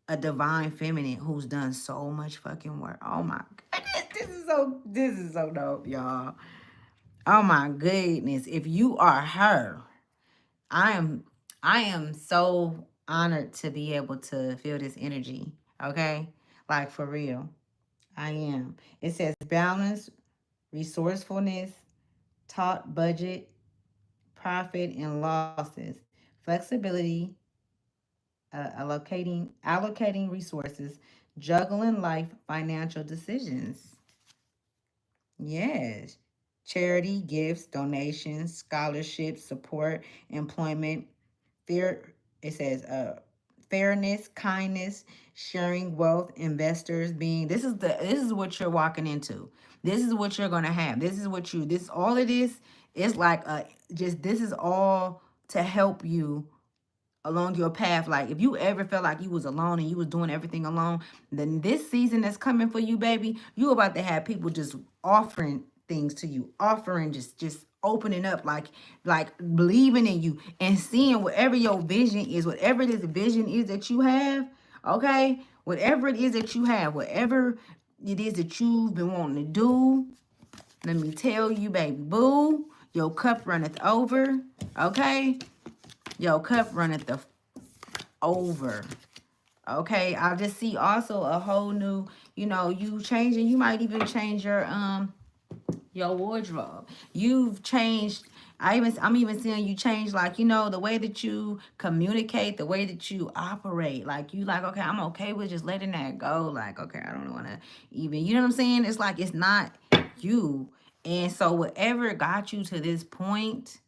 a divine feminine who's done so much fucking work. Oh my goodness, this is so dope, y'all. Oh my goodness. If you are her, I am I am so honored to be able to feel this energy. Okay? Like for real. I am. It says balance, resourcefulness, taut budget, profit and losses, flexibility, allocating resources, juggling life financial decisions. Yes. Charity, gifts, donations, scholarships, support, employment, fair, it says fairness, kindness, sharing wealth, investors, being this is what you're walking into. This is what you're gonna have. This all of this is like just this is all to help you along your path. Like if you ever felt like you was alone and you was doing everything alone, then this season that's coming for you, baby, you about to have people just offering things to you, offering just opening up, like believing in you and seeing whatever your vision is, whatever this vision is that you have. Okay, whatever it is that you have, whatever it is that you've been wanting to do, let me tell you, baby boo, your cup runneth over. Okay, your cup runneth the over. Okay, I just see also a whole new, you changing. You might even change your wardrobe. You've changed. I'm even seeing you change, like, the way that you communicate, the way that you operate. Like, you like, okay, I'm okay with just letting that go. Like, okay, I don't want to even, you know what I'm saying? It's like it's not you. And so whatever got you to this point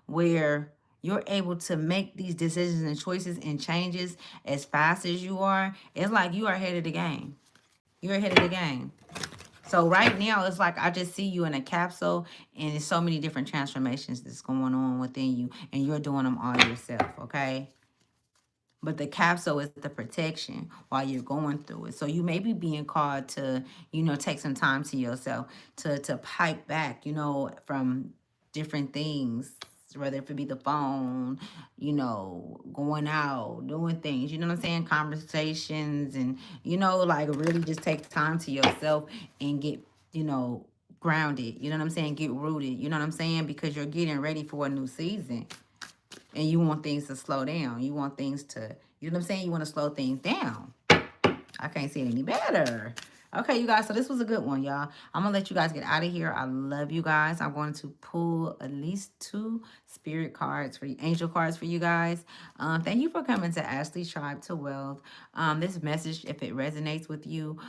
where you're able to make these decisions and choices and changes as fast as you are, it's like you are ahead of the game. You're ahead of the game. So right now, it's like I just see you in a capsule, and there's so many different transformations that's going on within you, and you're doing them all yourself, okay? But the capsule is the protection while you're going through it. So you may be being called to, take some time to yourself to pipe back, from different things, whether it be the phone, going out, doing things, you know what I'm saying? Conversations and, like really just take time to yourself and get, you know, grounded, you know what I'm saying? Get rooted, you know what I'm saying? Because you're getting ready for a new season and you want things to slow down. You want things to, you know what I'm saying? You want to slow things down. I can't see it any better. Okay, you guys, so this was a good one, y'all. I'm going to let you guys get out of here. I love you guys. I'm going to pull at least 2 spirit cards for you, angel cards for you guys. Thank you for coming to Ashley's Tribe to Wealth. This message, if it resonates with you,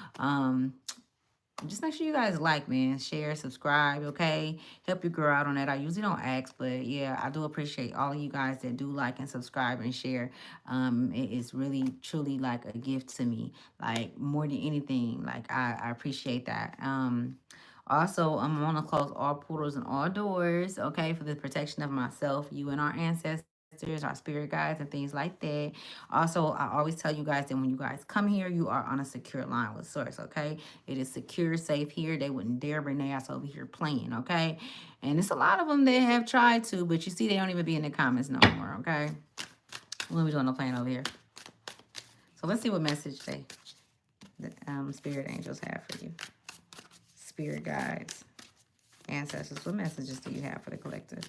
just make sure you guys like, man, share, subscribe, okay? Help your girl out on that. I usually don't ask, but yeah, I do appreciate all of you guys that do like and subscribe and share. It is really, truly like a gift to me, like more than anything. Like I appreciate that. Also, I'm going to close all portals and all doors, okay, for the protection of myself, you, and our ancestors, our spirit guides, and things like that. Also, I always tell you guys that when you guys come here, you are on a secure line with Source, okay? It is secure, safe here. They wouldn't dare bring their ass over here playing, okay? And it's a lot of them that have tried to, but you see, they don't even be in the comments no more, okay? What are we doing no playing over here? So let's see what message the spirit angels have for you. Spirit guides, ancestors, what messages do you have for the collective?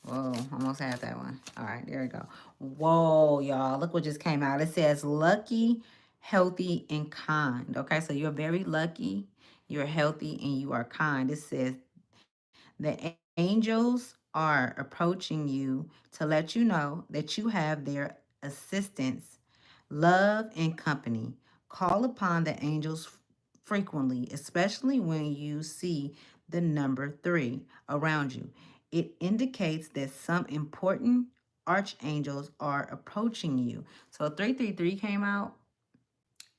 Whoa, almost had that one. All right, there we go. Whoa, y'all, look what just came out. It says lucky, healthy, and kind. Okay, so you're very lucky, you're healthy, and you are kind. It says the angels are approaching you to let you know that you have their assistance, love, and company. Call upon the angels frequently, especially when you see the number 3 around you. It indicates that some important archangels are approaching you. So 333 came out.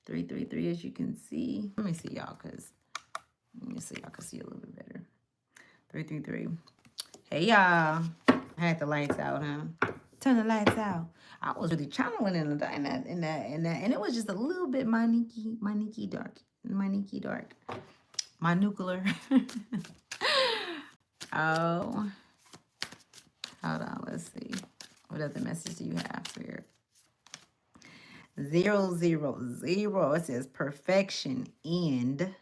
333, as you can see. Let me see y'all, because let me see y'all can see a little bit better. 333. Hey y'all. I had the lights out, huh? Turn the lights out. I was really channeling in that, and it was just a little bit my dark, my nuclear. Oh, hold on. Let's see. What other message do you have here? 000. It says perfection, end,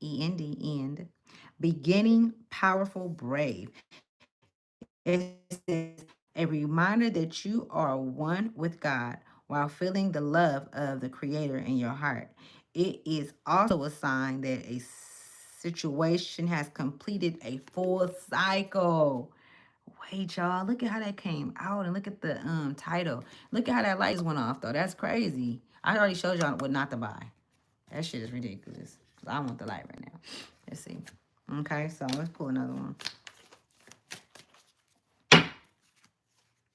END, end, beginning, powerful, brave. It says a reminder that you are one with God while feeling the love of the Creator in your heart. It is also a sign that a situation has completed a full cycle. Wait, y'all, look at how that came out, and look at the title. Look at how that light just went off, though. That's crazy. I already showed y'all what not to buy. That shit is ridiculous. I want the light right now. Let's see. Okay, so let's pull another one.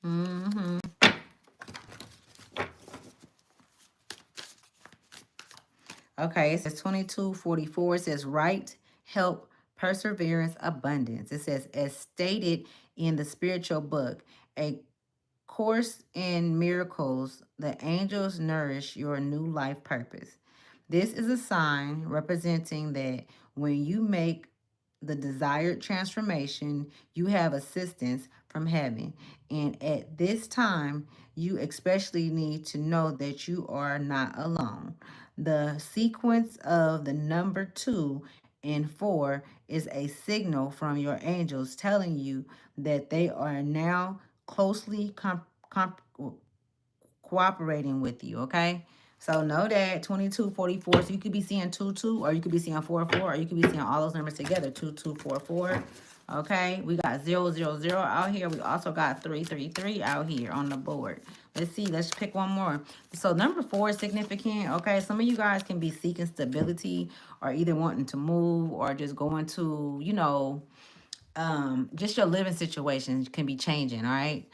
Mm-hmm. Okay, it says 2244. It says right, help, perseverance, abundance. It says, as stated in the spiritual book, a course in miracles, the angels nourish your new life purpose. This is a sign representing that when you make the desired transformation, you have assistance from heaven. And at this time, you especially need to know that you are not alone. The sequence of the number 2 And 4 is a signal from your angels telling you that they are now closely cooperating with you, okay? So know that 2244. So you could be seeing 22, or you could be seeing 44, or you could be seeing all those numbers together, 2244. Okay, we got 000 out here. We also got 333 out here on the board. Let's see, let's pick one more. So number 4 is significant. Okay, some of you guys can be seeking stability, or either wanting to move, or just going to, just your living situations can be changing. All right.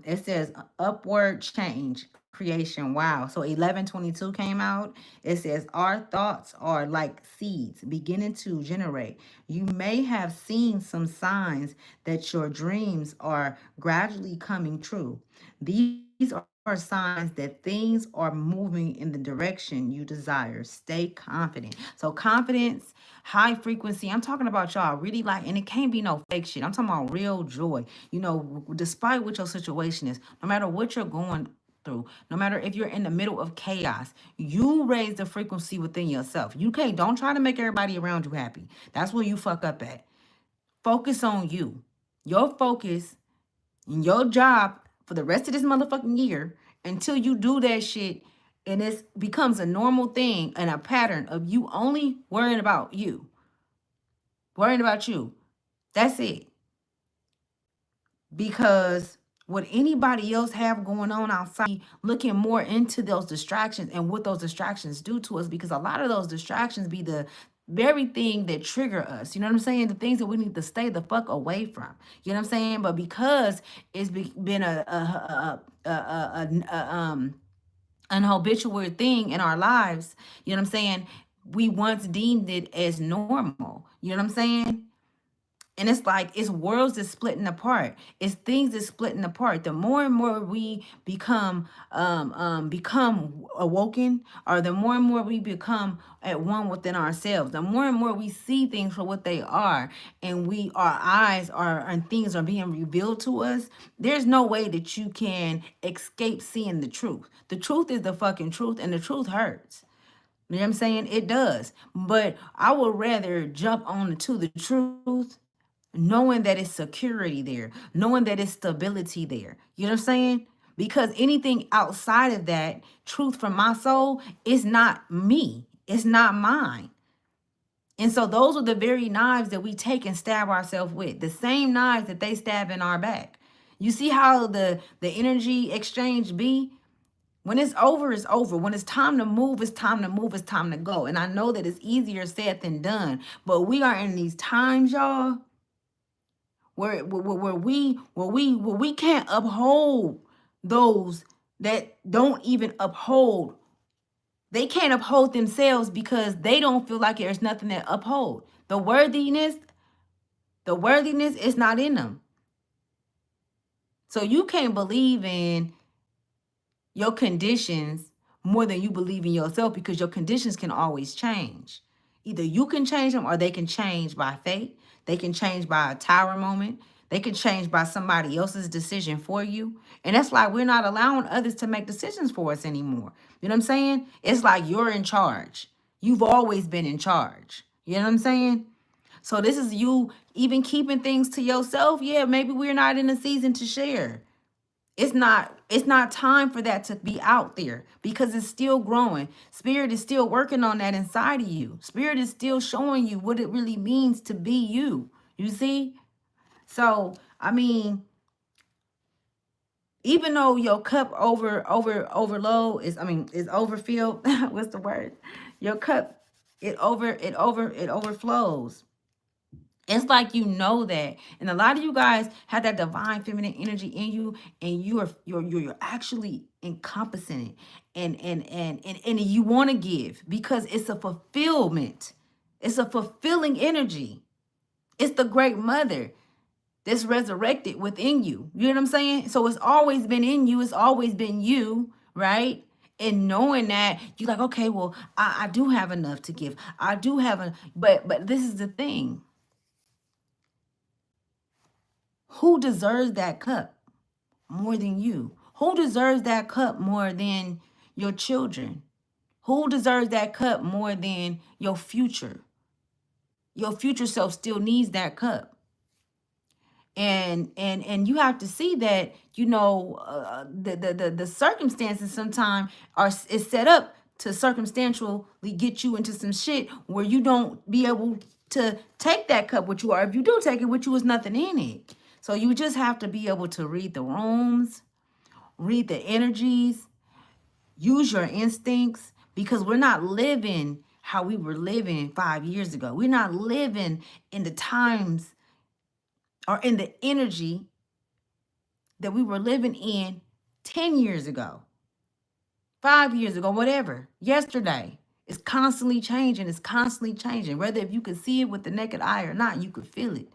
It says upward change creation. Wow. So 1122 came out. It says our thoughts are like seeds beginning to generate. You may have seen some signs that your dreams are gradually coming true. These are signs that things are moving in the direction you desire. Stay confident. So confidence, high frequency. I'm talking about y'all really like, and it can't be no fake shit. I'm talking about real joy. Despite what your situation is, no matter what you're going through, no matter if you're in the middle of chaos, you raise the frequency within yourself. Don't try to make everybody around you happy. That's where you fuck up at. Focus on you. Your focus and your job for the rest of this motherfucking year, until you do that shit and it becomes a normal thing and a pattern of you only worrying about you. Worrying about you. That's it. Because what anybody else have going on outside, looking more into those distractions and what those distractions do to us, because a lot of those distractions be the very thing that trigger us. You know what I'm saying? The things that we need to stay the fuck away from. You know what I'm saying? But because it's been an habitual thing in our lives, you know what I'm saying? We once deemed it as normal. You know what I'm saying? And it's like it's worlds that's splitting apart. It's things that's splitting apart. The more and more we become awoken, or the more and more we become at one within ourselves, the more and more we see things for what they are, and our eyes are and things are being revealed to us. There's no way that you can escape seeing the truth. The truth is the fucking truth, and the truth hurts. You know what I'm saying? It does. But I would rather jump on to the truth, knowing that it's security there, knowing that it's stability there. You know what I'm saying? Because anything outside of that, truth from my soul, is not me. It's not mine. And so those are the very knives that we take and stab ourselves with. The same knives that they stab in our back. You see how the energy exchange be? When it's over, it's over. When it's time to move, it's time to move. It's time to go. And I know that it's easier said than done. But we are in these times, y'all, where we can't uphold those that don't even uphold. They can't uphold themselves because they don't feel like there's nothing that uphold. The worthiness is not in them. So you can't believe in your conditions more than you believe in yourself, because your conditions can always change. Either you can change them, or they can change by fate. They can change by a tower moment. They can change by somebody else's decision for you. And that's like we're not allowing others to make decisions for us anymore. You know what I'm saying? It's like you're in charge. You've always been in charge. You know what I'm saying? So this is you even keeping things to yourself. Yeah, maybe we're not in a season to share. It's not time for that to be out there, because it's still growing. Spirit is still working on that inside of you. Spirit is still showing you what it really means to be you. You see? So, I mean, even though your cup overload is overfilled, what's the word? Your cup, it overflows. It's like you know that, and a lot of you guys have that divine feminine energy in you, and you're actually encompassing it, and you want to give because it's a fulfillment. It's a fulfilling energy. It's the great mother that's resurrected within you. You know what I'm saying? So it's always been in you. It's always been you, right? And knowing that, you're like, okay, well, I do have enough to give. I do have but this is the thing. Who deserves that cup more than you? Who deserves that cup more than your children? Who deserves that cup more than your future? Your future self still needs that cup. And you have to see that, you know, the circumstances sometimes is set up to circumstantially get you into some shit where you don't be able to take that cup with you, or if you do take it with you, it's nothing in it. So you just have to be able to read the rooms, read the energies, use your instincts, because we're not living how we were living 5 years ago. We're not living in the times or in the energy that we were living in 10 years ago, 5 years ago, whatever, yesterday. It's constantly changing. It's constantly changing. Whether if you could see it with the naked eye or not, you could feel it.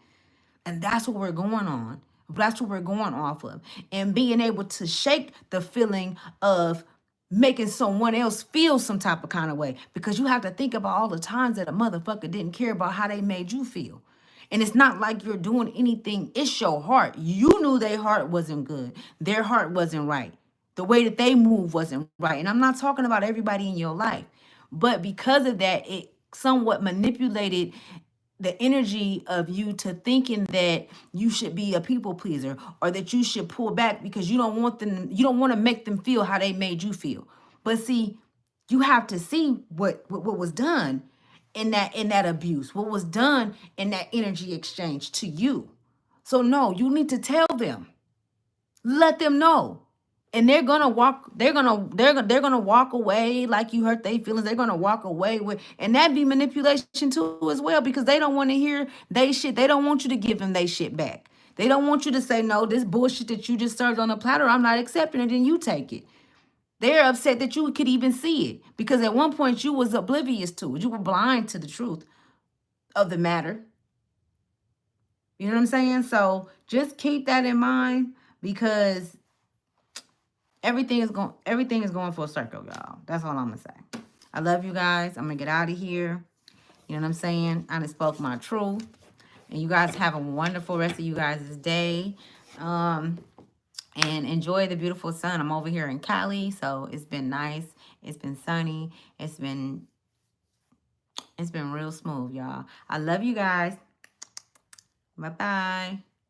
And that's what we're going on. That's what we're going off of. And being able to shake the feeling of making someone else feel some type of kind of way. Because you have to think about all the times that a motherfucker didn't care about how they made you feel. And it's not like you're doing anything. It's your heart. You knew their heart wasn't good. Their heart wasn't right. The way that they move wasn't right. And I'm not talking about everybody in your life. But because of that, it somewhat manipulated the energy of you to thinking that you should be a people pleaser, or that you should pull back because you don't want to make them feel how they made you feel. But see, you have to see what was done in that abuse, what was done in that energy exchange to you. So no, you need to tell them. Let them know. And they're gonna walk away like you hurt their feelings. They're gonna walk away with, and that be manipulation too as well, because they don't want to hear they shit. They don't want you to give them they shit back. They don't want you to say, no, this bullshit that you just served on a platter, I'm not accepting it, and you take it. They're upset that you could even see it, because at one point you was oblivious to it. You were blind to the truth of the matter. You know what I'm saying? So just keep that in mind, because everything is going full circle, y'all. That's all I'm gonna say. I love you guys. I'm gonna get out of here. You know what I'm saying? I done spoke my truth. And you guys have a wonderful rest of you guys' day. And enjoy the beautiful sun. I'm over here in Cali, so it's been nice. It's been sunny. It's been real smooth, y'all. I love you guys. Bye-bye.